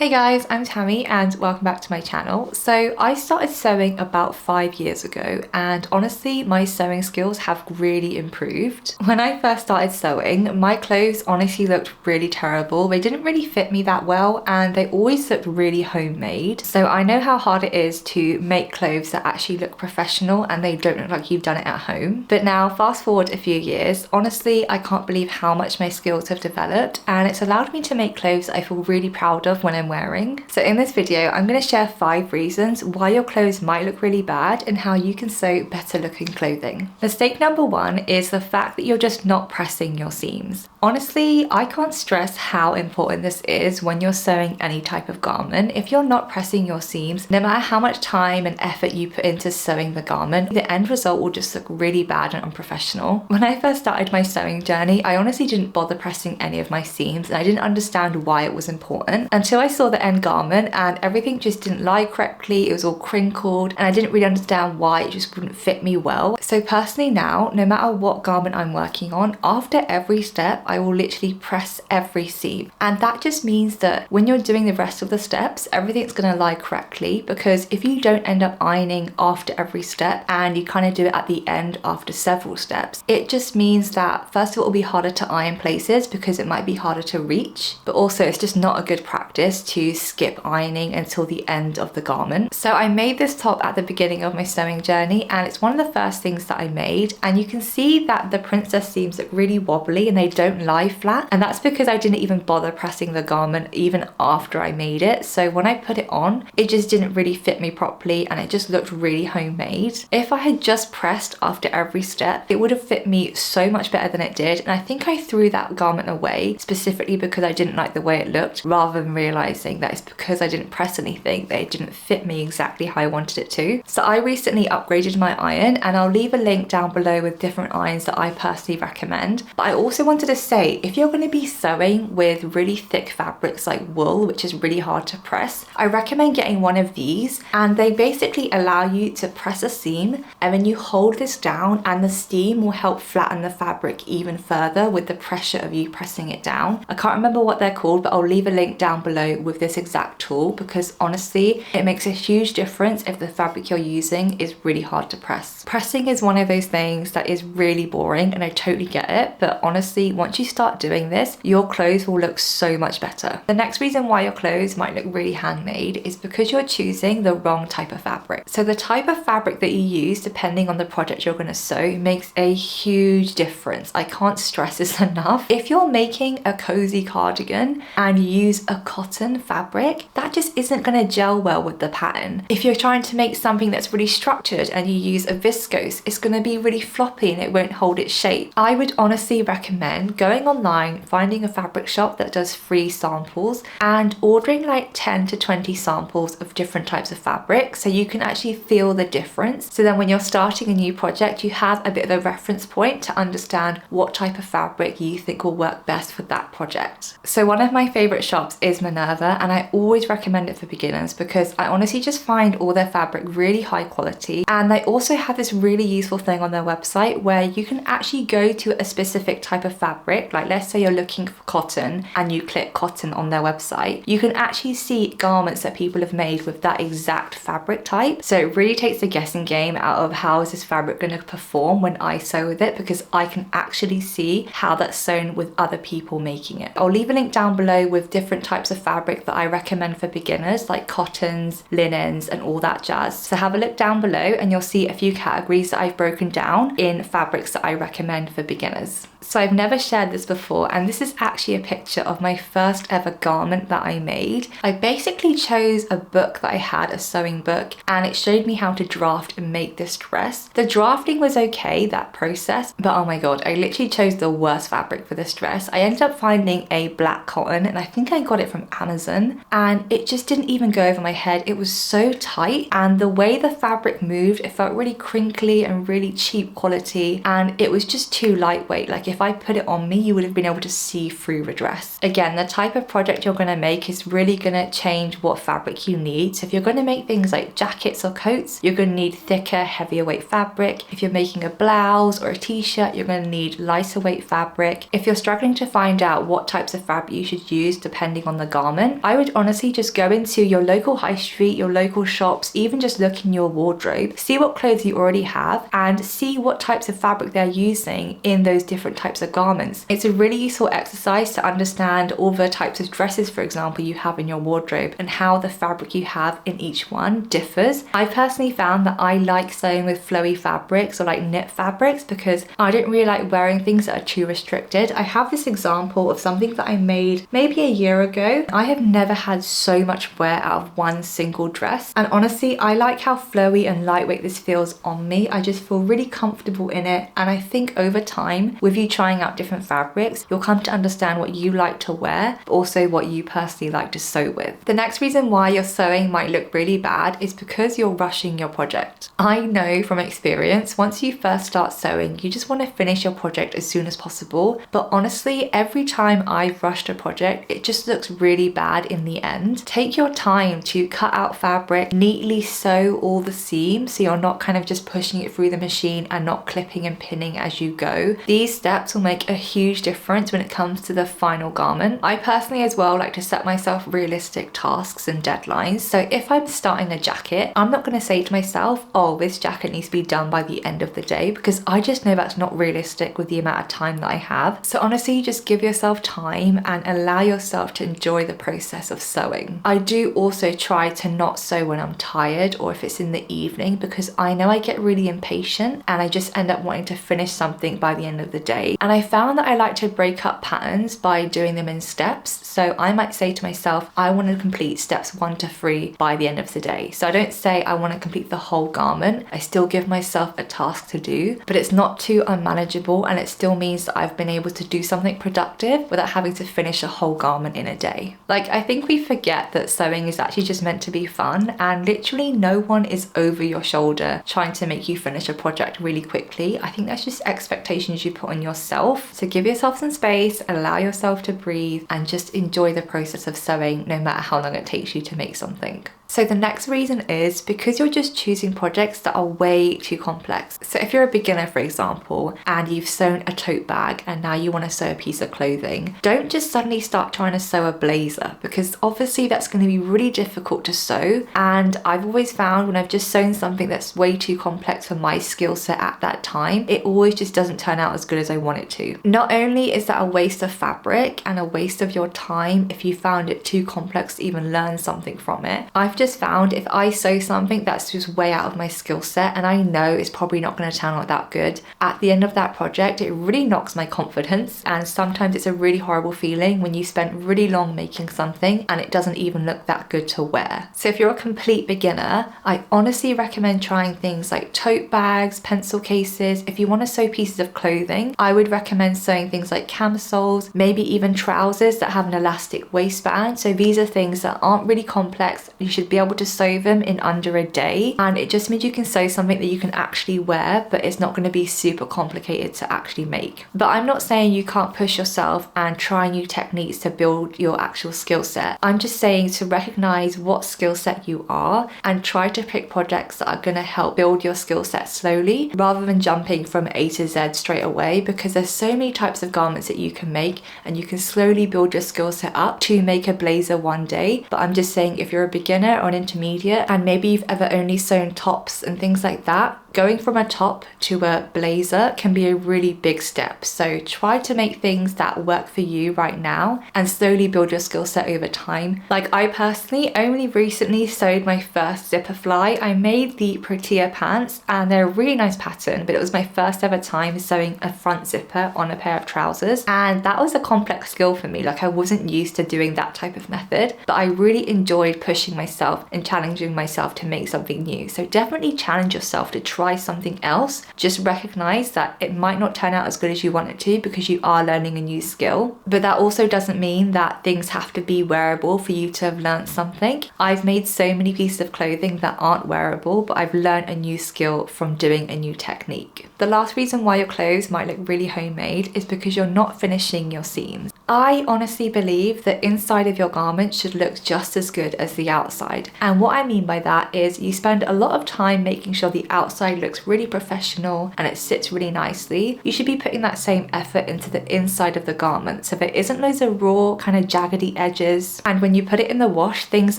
Hey guys, I'm Tammy and welcome back to my channel. So I started sewing about 5 years ago and honestly my sewing skills have really improved. When I first started sewing, my clothes honestly looked really terrible. They didn't really fit me that well and they always looked really homemade. So I know how hard it is to make clothes that actually look professional and they don't look like you've done it at home. But now fast forward a few years, honestly I can't believe how much my skills have developed and it's allowed me to make clothes that I feel really proud of when I'm wearing. So in this video, I'm going to share 5 reasons why your clothes might look really bad and how you can sew better looking clothing. Mistake number 1 is the fact that you're just not pressing your seams. Honestly, I can't stress how important this is when you're sewing any type of garment. If you're not pressing your seams, no matter how much time and effort you put into sewing the garment, the end result will just look really bad and unprofessional. When I first started my sewing journey, I honestly didn't bother pressing any of my seams and I didn't understand why it was important until I saw the end garment and everything just didn't lie correctly. It was all crinkled and I didn't really understand why it just wouldn't fit me well. So personally now, no matter what garment I'm working on, after every step I will literally press every seam, and that just means that when you're doing the rest of the steps everything's going to lie correctly, because if you don't end up ironing after every step and you kind of do it at the end after several steps, it just means that first of all it'll be harder to iron places because it might be harder to reach, but also it's just not a good practice to skip ironing until the end of the garment. So I made this top at the beginning of my sewing journey and it's one of the first things that I made, and you can see that the princess seams look really wobbly and they don't lie flat, and that's because I didn't even bother pressing the garment even after I made it. So when I put it on, it just didn't really fit me properly and it just looked really homemade. If I had just pressed after every step, it would have fit me so much better than it did, and I think I threw that garment away specifically because I didn't like the way it looked, rather than realizing that it's because I didn't press anything that it didn't fit me exactly how I wanted it to. So I recently upgraded my iron and I'll leave a link down below with different irons that I personally recommend. But I also wanted to say, if you're going to be sewing with really thick fabrics like wool, which is really hard to press, I recommend getting one of these, and they basically allow you to press a seam and then you hold this down and the steam will help flatten the fabric even further with the pressure of you pressing it down. I can't remember what they're called, but I'll leave a link down below with this exact tool, because honestly it makes a huge difference if the fabric you're using is really hard to press. Pressing is one of those things that is really boring and I totally get it, but honestly once you start doing this, your clothes will look so much better. The next reason why your clothes might look really handmade is because you're choosing the wrong type of fabric. So the type of fabric that you use depending on the project you're going to sew makes a huge difference. I can't stress this enough. If you're making a cozy cardigan and you use a cotton fabric, that just isn't going to gel well with the pattern. If you're trying to make something that's really structured and you use a viscose, it's going to be really floppy and it won't hold its shape. I would honestly recommend going online, finding a fabric shop that does free samples and ordering like 10 to 20 samples of different types of fabric so you can actually feel the difference. So then when you're starting a new project, you have a bit of a reference point to understand what type of fabric you think will work best for that project. So one of my favorite shops is Minerva, and I always recommend it for beginners because I honestly just find all their fabric really high quality, and they also have this really useful thing on their website where you can actually go to a specific type of fabric. Like let's say you're looking for cotton and you click cotton on their website, you can actually see garments that people have made with that exact fabric type. So it really takes the guessing game out of how is this fabric going to perform when I sew with it, because I can actually see how that's sewn with other people making it. I'll leave a link down below with different types of fabric that I recommend for beginners, like cottons, linens and all that jazz. So have a look down below and you'll see a few categories that I've broken down in fabrics that I recommend for beginners. So I've never shared this before, and this is actually a picture of my first ever garment that I made. I basically chose a book that I had, a sewing book, and it showed me how to draft and make this dress. The drafting was okay, that process, but oh my god, I literally chose the worst fabric for this dress. I ended up finding a black cotton and I think I got it from Amazon, and it just didn't even go over my head. It was so tight, and the way the fabric moved, it felt really crinkly and really cheap quality, and it was just too lightweight. Like if I put it on me, you would have been able to see through the dress. Again, the type of project you're going to make is really going to change what fabric you need. So if you're going to make things like jackets or coats, you're going to need thicker, heavier weight fabric. If you're making a blouse or a t-shirt, you're going to need lighter weight fabric. If you're struggling to find out what types of fabric you should use depending on the garment, I would honestly just go into your local high street, your local shops, even just look in your wardrobe, see what clothes you already have and see what types of fabric they're using in those different types of garments. It's a really useful exercise to understand all the types of dresses, for example, you have in your wardrobe and how the fabric you have in each one differs. I personally found that I like sewing with flowy fabrics or like knit fabrics because I don't really like wearing things that are too restricted. I have this example of something that I made maybe a year ago. I have never had so much wear out of one single dress, and honestly I like how flowy and lightweight this feels on me. I just feel really comfortable in it, and I think over time with you trying out different fabrics you'll come to understand what you like to wear but also what you personally like to sew with. The next reason why your sewing might look really bad is because you're rushing your project. I know from experience once you first start sewing you just want to finish your project as soon as possible, but honestly every time I've rushed a project it just looks really bad in the end. Take your time to cut out fabric, neatly sew all the seams so you're not kind of just pushing it through the machine and not clipping and pinning as you go. These steps will make a huge difference when it comes to the final garment. I personally as well like to set myself realistic tasks and deadlines. So if I'm starting a jacket, I'm not going to say to myself, oh, this jacket needs to be done by the end of the day, because I just know that's not realistic with the amount of time that I have. So honestly, just give yourself time and allow yourself to enjoy the process of sewing. I do also try to not sew when I'm tired or if it's in the evening, because I know I get really impatient and I just end up wanting to finish something by the end of the day. And I found that I like to break up patterns by doing them in steps. So I might say to myself, I want to complete steps 1 to 3 by the end of the day. So I don't say I want to complete the whole garment. I still give myself a task to do, but it's not too unmanageable and it still means that I've been able to do something productive without having to finish a whole garment in a day. Like, I think we forget that sewing is actually just meant to be fun, and literally no one is over your shoulder trying to make you finish a project really quickly. I think that's just expectations you put on yourself. So give yourself some space, allow yourself to breathe, and just enjoy the process of sewing no matter how long it takes you to make something. So the next reason is because you're just choosing projects that are way too complex. So if you're a beginner, for example, and you've sewn a tote bag and now you want to sew a piece of clothing, don't just suddenly start trying to sew a blazer, because obviously that's going to be really difficult to sew. And I've always found when I've just sewn something that's way too complex for my skill set at that time, it always just doesn't turn out as good as I want it to. Not only is that a waste of fabric and a waste of your time if you found it too complex to even learn something from it, I've just found if I sew something that's just way out of my skill set and I know it's probably not going to turn out that good, at the end of that project it really knocks my confidence. And sometimes it's a really horrible feeling when you spent really long making something and it doesn't even look that good to wear. So if you're a complete beginner, I honestly recommend trying things like tote bags, pencil cases. If you want to sew pieces of clothing, I would recommend sewing things like camisoles, maybe even trousers that have an elastic waistband. So these are things that aren't really complex. You should be able to sew them in under a day, and it just means you can sew something that you can actually wear, but it's not going to be super complicated to actually make. But I'm not saying you can't push yourself and try new techniques to build your actual skill set. I'm just saying to recognize what skill set you are and try to pick projects that are going to help build your skill set slowly rather than jumping from A to Z straight away, because there's so many types of garments that you can make and you can slowly build your skill set up to make a blazer one day. But I'm just saying if you're a beginner or an intermediate and maybe you've ever only sewn tops and things like that, going from a top to a blazer can be a really big step. So try to make things that work for you right now and slowly build your skill set over time. Like, I personally only recently sewed my first zipper fly. I made the Protea pants and they're a really nice pattern, but it was my first ever time sewing a front zipper on a pair of trousers, and that was a complex skill for me. Like, I wasn't used to doing that type of method, but I really enjoyed pushing myself myself and challenging myself to make something new. So definitely challenge yourself to try something else. Just recognize that it might not turn out as good as you want it to because you are learning a new skill. But that also doesn't mean that things have to be wearable for you to have learned something. I've made so many pieces of clothing that aren't wearable, but I've learned a new skill from doing a new technique. The last reason why your clothes might look really homemade is because you're not finishing your seams. I honestly believe that inside of your garment should look just as good as the outside. And what I mean by that is you spend a lot of time making sure the outside looks really professional and it sits really nicely. You should be putting that same effort into the inside of the garment so there isn't loads of raw kind of jaggedy edges, and when you put it in the wash things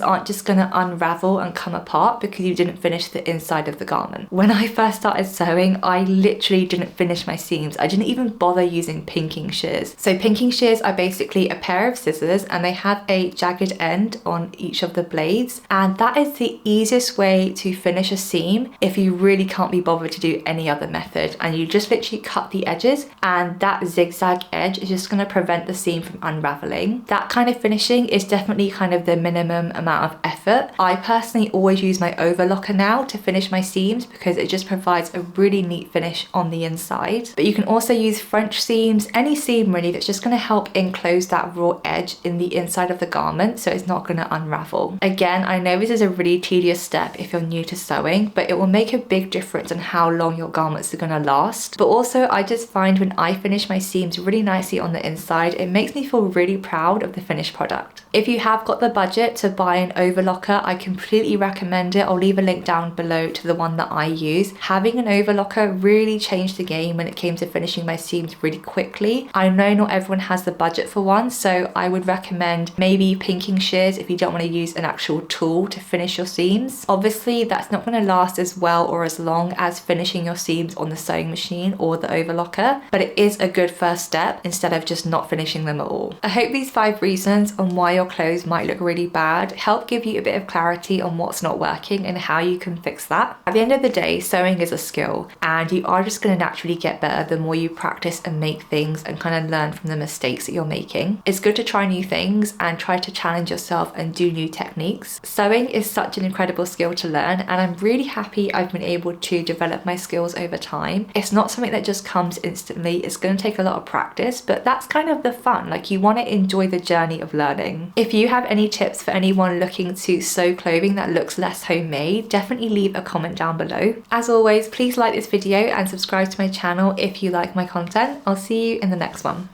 aren't just going to unravel and come apart because you didn't finish the inside of the garment. When I first started sewing, I literally didn't finish my seams. I didn't even bother using pinking shears. So pinking shears are basically a pair of scissors and they have a jagged end on each of the blades, and that is the easiest way to finish a seam if you really can't be bothered to do any other method. And you just literally cut the edges, and that zigzag edge is just going to prevent the seam from unraveling. That kind of finishing is definitely kind of the minimum amount of effort. I personally always use my overlocker now to finish my seams because it just provides a really neat finish on the inside. But you can also use French seams, any seam really that's just going to help enclose that raw edge in the inside of the garment so it's not going to unravel. Again, I know this is a really tedious step if you're new to sewing, but it will make a big difference in how long your garments are going to last. But also I just find when I finish my seams really nicely on the inside, it makes me feel really proud of the finished product. If you have got the budget to buy an overlocker, I completely recommend it. I'll leave a link down below to the one that I use. Having an overlocker really changed the game when it came to finishing my seams really quickly. I know not everyone has the budget for one, so I would recommend maybe pinking shears if you don't want to use an actual tool to finish your seams. Obviously that's not going to last as well or as long as finishing your seams on the sewing machine or the overlocker, but it is a good first step instead of just not finishing them at all. I hope these 5 reasons on why your clothes might look really bad help give you a bit of clarity on what's not working and how you can fix that. At the end of the day, sewing is a skill and you are just going to naturally get better the more you practice and make things and kind of learn from the mistakes that you're making. It's good to try new things and try to challenge yourself and do new techniques. Sewing is such an incredible skill to learn and I'm really happy I've been able to develop my skills over time. It's not something that just comes instantly. It's going to take a lot of practice, but that's kind of the fun. Like, you want to enjoy the journey of learning. If you have any tips for anyone looking to sew clothing that looks less homemade, definitely leave a comment down below. As always, please like this video and subscribe to my channel if you like my content. I'll see you in the next one.